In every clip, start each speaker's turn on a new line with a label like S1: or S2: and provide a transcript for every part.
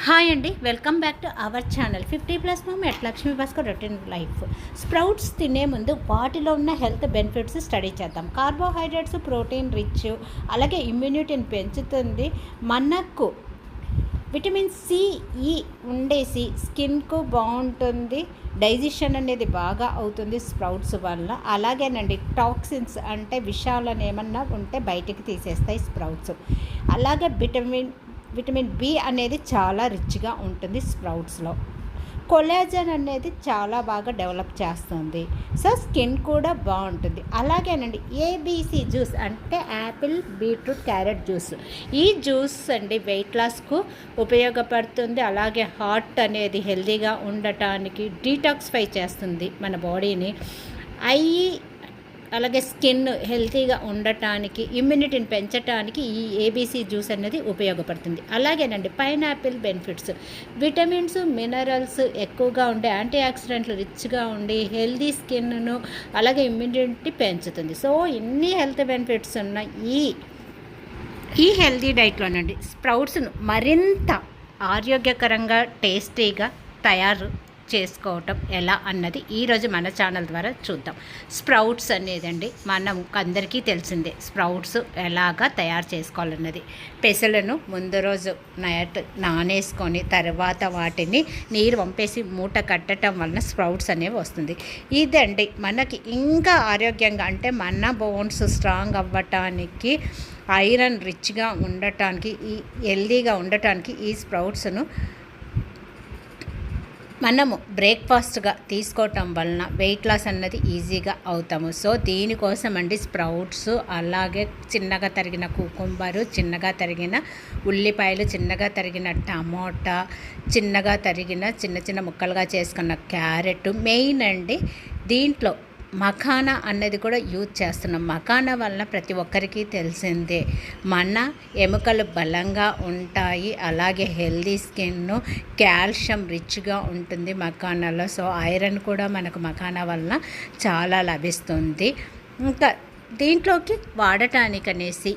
S1: Hi అండి, welcome back to our channel 50+ mom at Lakshmi Bhaskar routine life. Sprouts తినే ముందు వాటిలో ఉన్న హెల్త్ బెనిఫిట్స్ స్టడీ చేద్దాం. కార్బోహైడ్రేట్స్, ప్రోటీన్ రిచ్, అలాగే ఇమ్యూనిటీని పెంచుతుంది. మనకు విటమిన్ సి, ఈ ఉండేసి స్కిన్కు బాగుంటుంది. డైజెషన్ అనేది బాగా అవుతుంది స్ప్రౌట్స్ వల్ల. అలాగేనండి, టాక్సిన్స్ అంటే విషాలను ఏమన్నా ఉంటే బయటికి తీసేస్తాయి స్ప్రౌట్స్. అలాగే విటమిన్ బి అనేది చాలా రిచ్గా ఉంటుంది స్ప్రౌట్స్లో. కొలాజన్ అనేది చాలా బాగా డెవలప్ చేస్తుంది. సో స్కిన్ కూడా బాగుంటుంది. అలాగేనండి, ఏబీసీ జ్యూస్ అంటే యాపిల్, బీట్రూట్, క్యారెట్ జ్యూస్. ఈ జ్యూస్ అండి వెయిట్ లాస్కు ఉపయోగపడుతుంది. అలాగే హార్ట్ అనేది హెల్తీగా ఉండటానికి డీటాక్సిఫై చేస్తుంది మన బాడీని. అలాగే స్కిన్ హెల్తీగా ఉండటానికి, ఇమ్యూనిటీని పెంచడానికి ఈ ఏబీసీ జ్యూస్ అనేది ఉపయోగపడుతుంది. అలాగేనండి, పైనాపిల్ బెనిఫిట్స్, విటమిన్స్, మినరల్స్ ఎక్కువగా ఉండే, యాంటీ ఆక్సిడెంట్లు రిచ్గా ఉండి హెల్తీ స్కిన్ను అలాగే ఇమ్యూనిటీ పెంచుతుంది. సో ఇన్ని హెల్త్ బెనిఫిట్స్ ఉన్న ఈ హెల్తీ డైట్లోనండి స్ప్రౌట్స్ను మరింత ఆరోగ్యకరంగా, టేస్టీగా తయారు చేసుకోవటం ఎలా అన్నది ఈరోజు మన ఛానల్ ద్వారా చూద్దాం. స్ప్రౌట్స్ అనేదండి అందరికీ తెలిసిందే. స్ప్రౌట్స్ ఎలాగా తయారు చేసుకోవాలన్నది, పెసలను ముందు రోజు నైట్ నానేసుకొని తర్వాత వాటిని నీరు వంపేసి మూట కట్టడం వలన స్ప్రౌట్స్ అనేవి వస్తుంది. ఇదండి మనకి ఇంకా ఆరోగ్యంగా, అంటే మన బోన్స్ స్ట్రాంగ్ అవ్వటానికి, ఐరన్ రిచ్గా ఉండటానికి, ఈ హెల్దీగా ఉండటానికి ఈ స్ప్రౌట్స్ను మనము బ్రేక్ఫాస్ట్గా తీసుకోవటం వలన వెయిట్ లాస్ అన్నది ఈజీగా అవుతాము. సో దీనికోసం అండి స్ప్రౌట్స్, అలాగే చిన్నగా తరిగిన కుకుంబరు, చిన్నగా తరిగిన ఉల్లిపాయలు, చిన్నగా తరిగిన టమోటా, చిన్నగా తరిగిన చిన్న ముక్కలుగా చేసుకున్న క్యారెట్, మెయిన్ అండి దీంట్లో మఖానా అన్నది కూడా యూజ్ చేస్తున్నాం. మఖానా వలన ప్రతి ఒక్కరికి తెలిసిందే, మన ఎముకలు బలంగా ఉంటాయి. అలాగే హెల్దీ స్కిన్, కాల్షియం రిచ్గా ఉంటుంది మఖానాలో. సో ఐరన్ కూడా మనకు మఖానా వలన చాలా లభిస్తుంది. ఇంకా దీంట్లోకి వాడటానికనేసి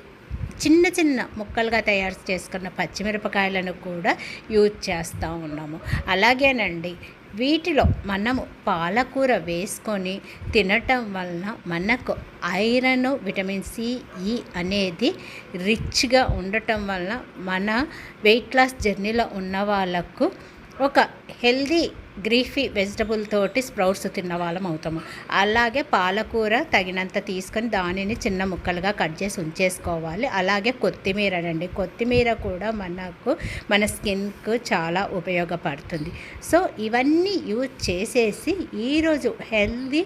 S1: చిన్న ముక్కలుగా తయారు చేసుకున్న పచ్చిమిరపకాయలను కూడా యూజ్ చేస్తూ ఉన్నాము. అలాగేనండి, వీటిలో మనము పాలకూర వేసుకొని తినటం వలన మనకు ఐరన్, విటమిన్ సి, ఈ అనేది రిచ్గా ఉండటం వలన మన వెయిట్ లాస్ జర్నీలో ఉన్న వాళ్ళకు ఒక హెల్దీ గ్రీఫీ వెజిటబుల్ తోటి స్ప్రౌట్స్ తిన్న వాళ్ళం అవుతాము. అలాగే పాలకూర తగినంత తీసుకొని దానిని చిన్న ముక్కలుగా కట్ చేసి ఉంచేసుకోవాలి. అలాగే కొత్తిమీర కూడా మన స్కిన్కు చాలా ఉపయోగపడుతుంది. సో ఇవన్నీ యూజ్ చేసేసి ఈరోజు హెల్దీ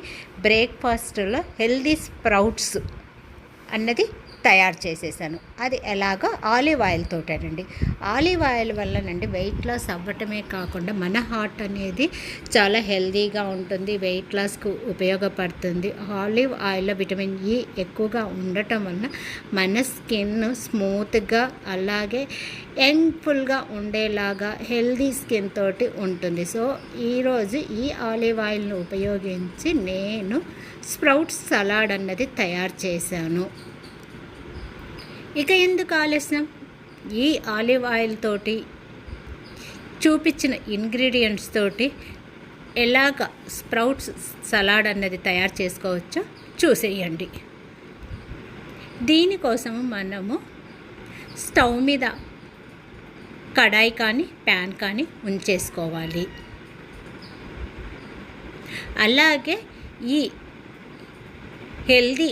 S1: బ్రేక్ఫాస్ట్లో హెల్దీ స్ప్రౌట్స్ అన్నది తయారు చేసేసాను. అది ఎలాగో ఆలివ్ ఆయిల్ తోటేనండి. ఆలివ్ ఆయిల్ వల్లనండి వెయిట్ లాస్ అవ్వటమే కాకుండా మన హార్ట్ అనేది చాలా హెల్తీగా ఉంటుంది, వెయిట్ లాస్కు ఉపయోగపడుతుంది. ఆలివ్ ఆయిల్లో విటమిన్ ఈ ఎక్కువగా ఉండటం వలన మన స్కిన్ స్మూత్గా, అలాగే యంగ్ఫుల్గా ఉండేలాగా హెల్తీ స్కిన్ తోటి ఉంటుంది. సో ఈరోజు ఈ ఆలివ్ ఆయిల్ను ఉపయోగించి నేను స్ప్రౌట్స్ సలాడ్ అన్నది తయారు చేశాను. ఇక ఎందుకు ఆలస్యం, ఈ ఆలివ్ ఆయిల్ తోటి చూపించిన ఇంగ్రీడియంట్స్ తోటి ఎలాగ స్ప్రౌట్స్ సలాడ్ అన్నది తయారు చేసుకోవచ్చో చూసేయండి. దీనికోసము మనము స్టవ్ మీద కడాయి కానీ ప్యాన్ కానీ ఉంచేసుకోవాలి. అలాగే ఈ హెల్దీ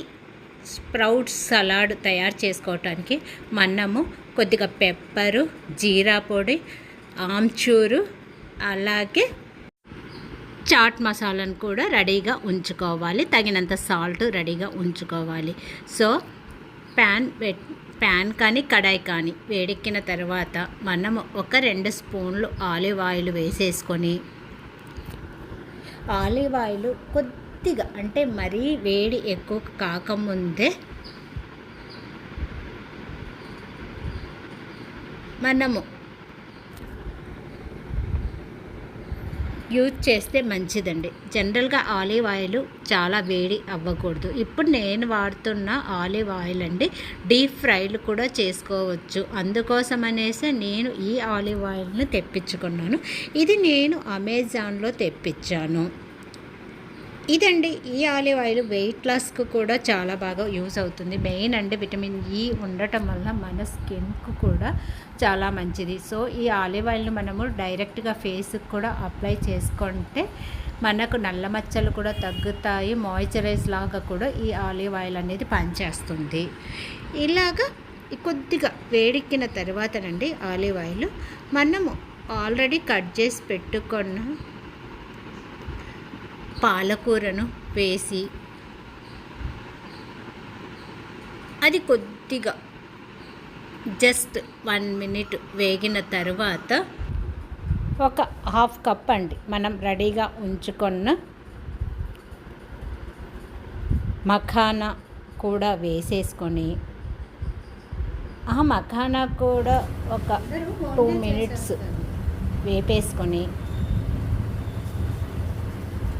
S1: స్ప్రౌట్స్ సలాడ్ తయారు చేసుకోవటానికి మనము కొద్దిగా పెప్పరు, జీరా పొడి, ఆమ్చూరు, అలాగే చాట్ మసాలాను కూడా రెడీగా ఉంచుకోవాలి. తగినంత సాల్ట్ రెడీగా ఉంచుకోవాలి. సో ప్యాన్ కానీ కడాయి కానీ వేడెక్కిన తర్వాత మనము ఒక 2 స్పూన్లు ఆలివ్ ఆయిల్ వేసేసుకొని, ఆలివ్ ఆయిల్ కొద్దిగా, అంటే మరీ వేడి ఎక్కువ కాకముందే మనము యూజ్ చేస్తే మంచిదండి. జనరల్గా ఆలివ్ ఆయిల్ చాలా వేడి అవ్వకూడదు. ఇప్పుడు నేను వాడుతున్న ఆలివ్ ఆయిల్ అండి డీప్ ఫ్రైలు కూడా చేసుకోవచ్చు. అందుకోసం అనేసి నేను ఈ ఆలివ్ ఆయిల్ని తెప్పించుకున్నాను. ఇది నేను అమెజాన్లో తెప్పించాను. ఇదండి ఈ ఆలివ్ ఆయిల్ వెయిట్ లాస్కు కూడా చాలా బాగా యూస్ అవుతుంది. మెయిన్ అంటే విటమిన్ ఈ ఉండటం వల్ల మన స్కిన్కు కూడా చాలా మంచిది. సో ఈ ఆలివ్ ఆయిల్ని మనము డైరెక్ట్గా ఫేస్కి కూడా అప్లై చేసుకుంటే మనకు నల్ల మచ్చలు కూడా తగ్గుతాయి. మాయిశ్చరైజ్ లాగా కూడా ఈ ఆలివ్ ఆయిల్ అనేది పనిచేస్తుంది. ఇలాగా కొద్దిగా వేడెక్కిన తర్వాతనండి ఆలివ్ ఆయిల్ మనము ఆల్రెడీ కట్ చేసి పెట్టుకున్న పాలకూరను వేసి అది కొద్దిగా జస్ట్ 1 మినిట్ వేగిన తర్వాత ఒక హాఫ్ కప్ అండి మనం రెడీగా ఉంచుకున్న మఖానా కూడా వేసేసుకొని ఆ మఖానా కూడా ఒక 2 మినిట్స్ వేపేసుకొని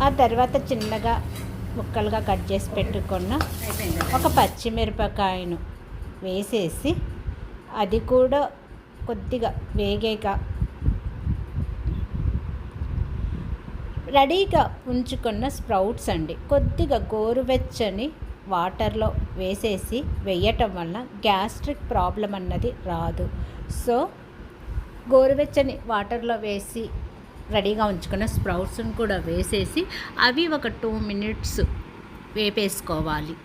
S1: ఆ తర్వాత చిన్నగా ముక్కలుగా కట్ చేసి పెట్టుకున్న ఒక పచ్చిమిరపకాయను వేసేసి అది కూడా కొద్దిగా వేగాక రెడీగా ఉంచుకున్న స్ప్రౌట్స్ అండి కొద్దిగా గోరువెచ్చని వాటర్లో వేసేసి వేయటం వల్ల గ్యాస్ట్రిక్ ప్రాబ్లం అన్నది రాదు. సో గోరువెచ్చని వాటర్లో వేసి రెడీగా ఉంచుకున్న స్ప్రౌట్స్ని కూడా వేసేసి అవి ఒక 2 మినిట్స్ వేపేసుకోవాలి.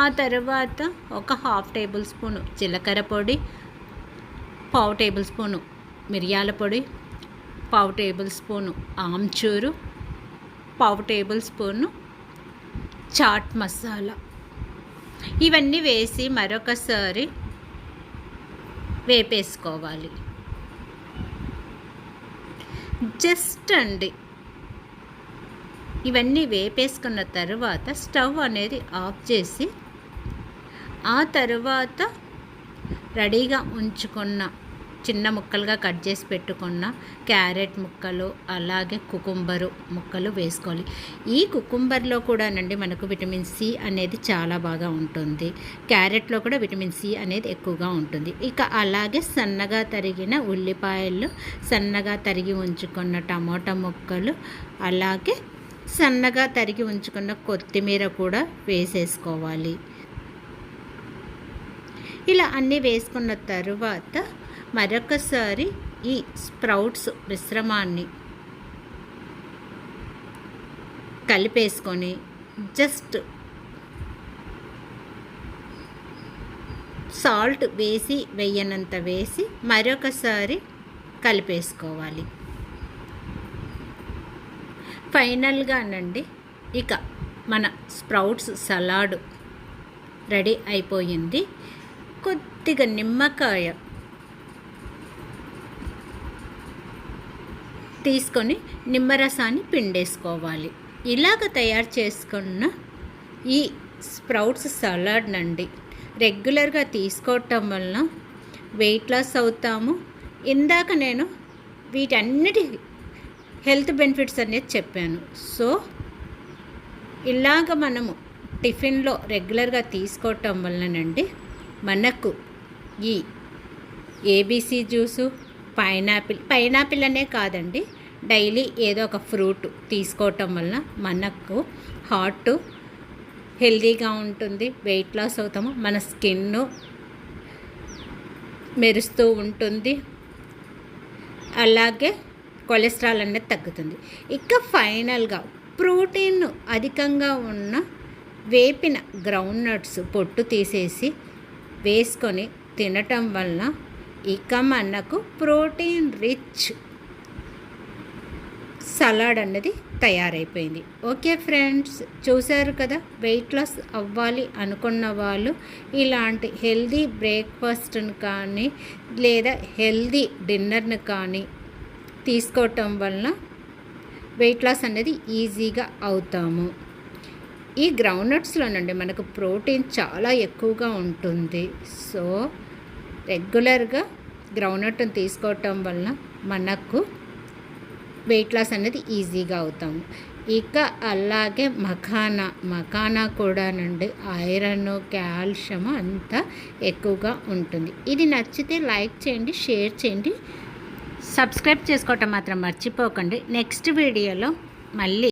S1: ఆ తర్వాత ఒక హాఫ్ టేబుల్ స్పూను జీలకర్ర పొడి, పావు టేబుల్ స్పూను మిరియాల పొడి, పావు టేబుల్ స్పూను ఆమ్చూరు, పావు టేబుల్ స్పూను చాట్ మసాలా ఇవన్నీ వేసి మరొకసారి వేపేసుకోవాలి. జస్ట్ అండి ఇవన్నీ వేపేసుకున్న తర్వాత స్టవ్ అనేది ఆఫ్ చేసి ఆ తర్వాత రెడీగా ఉంచుకున్న చిన్న ముక్కలుగా కట్ చేసి పెట్టుకున్న క్యారెట్ ముక్కలు అలాగే కుకుంబరు ముక్కలు వేసుకోవాలి. ఈ కుకుంబర్లో కూడానండి మనకు విటమిన్ సి అనేది చాలా బాగా ఉంటుంది. క్యారెట్లో కూడా విటమిన్ సి అనేది ఎక్కువగా ఉంటుంది. ఇక అలాగే సన్నగా తరిగిన ఉల్లిపాయలు, సన్నగా తరిగి ఉంచుకున్న టమోటా ముక్కలు, అలాగే సన్నగా తరిగి ఉంచుకున్న కొత్తిమీర కూడా వేసేసుకోవాలి. ఇలా అన్నీ వేసుకున్న తరువాత మరొకసారి ఈ స్ప్రౌట్స్ మిశ్రమాన్ని కలిపేసుకొని జస్ట్ సాల్ట్ వేయనంత వేసి మరొకసారి కలిపేసుకోవాలి. ఫైనల్గానండి ఇక మన స్ప్రౌట్స్ సలాడ్ రెడీ అయిపోయింది. కొద్దిగా నిమ్మకాయ తీసుకొని నిమ్మరసాన్ని పిండేసుకోవాలి. ఇలాగ తయారు చేసుకున్న ఈ స్ప్రౌట్స్ సలాడ్ నండి రెగ్యులర్గా తీసుకోవటం వలన వెయిట్ లాస్ అవుతాము. ఇందాక నేను వీటన్నిటి హెల్త్ బెనిఫిట్స్ అనేది చెప్పాను. సో ఇలాగ మనము టిఫిన్లో రెగ్యులర్గా తీసుకోవటం వలనండి మనకు ఈ ఏబీసీ జ్యూసు, పైనాపిల్ అనే కాదండి, డైలీ ఏదో ఒక ఫ్రూట్ తీసుకోవటం వల్ల మనకు హార్ట్ హెల్తీగా ఉంటుంది, వెయిట్ లాస్ అవుతాము, మన స్కిన్ మెరుస్తూ ఉంటుంది, అలాగే కొలెస్ట్రాల్ అనేది తగ్గుతుంది. ఇక ఫైనల్గా ప్రోటీన్ అధికంగా ఉన్న వేపిన గ్రౌండ్ నట్స్ పొట్టు తీసేసి వేసుకొని తినటం వల్ల ఇక మనకు ప్రోటీన్ రిచ్ సలాడ్ అన్నది తయారైపోయింది. ఓకే ఫ్రెండ్స్, చూశారు కదా, వెయిట్ లాస్ అవ్వాలి అనుకున్న వాళ్ళు ఇలాంటి హెల్దీ బ్రేక్ఫాస్ట్ని కానీ లేదా హెల్దీ డిన్నర్ని కానీ తీసుకోవటం వలన వెయిట్ లాస్ అనేది ఈజీగా అవుతాము. ఈ గ్రౌండ్నట్స్లోనండి మనకు ప్రోటీన్ చాలా ఎక్కువగా ఉంటుంది. సో రెగ్యులర్గా గ్రౌండ్నట్ని తీసుకోవటం వలన మనకు వెయిట్ లాస్ అనేది ఈజీగా అవుతాము. ఇక అలాగే మఖానా కూడా నుండి ఐరన్, కాల్షియం అంతా ఎక్కువగా ఉంటుంది. ఇది నచ్చితే లైక్ చేయండి, షేర్ చేయండి, సబ్స్క్రైబ్ చేసుకోవటం మాత్రం మర్చిపోకండి. నెక్స్ట్ వీడియోలో మళ్ళీ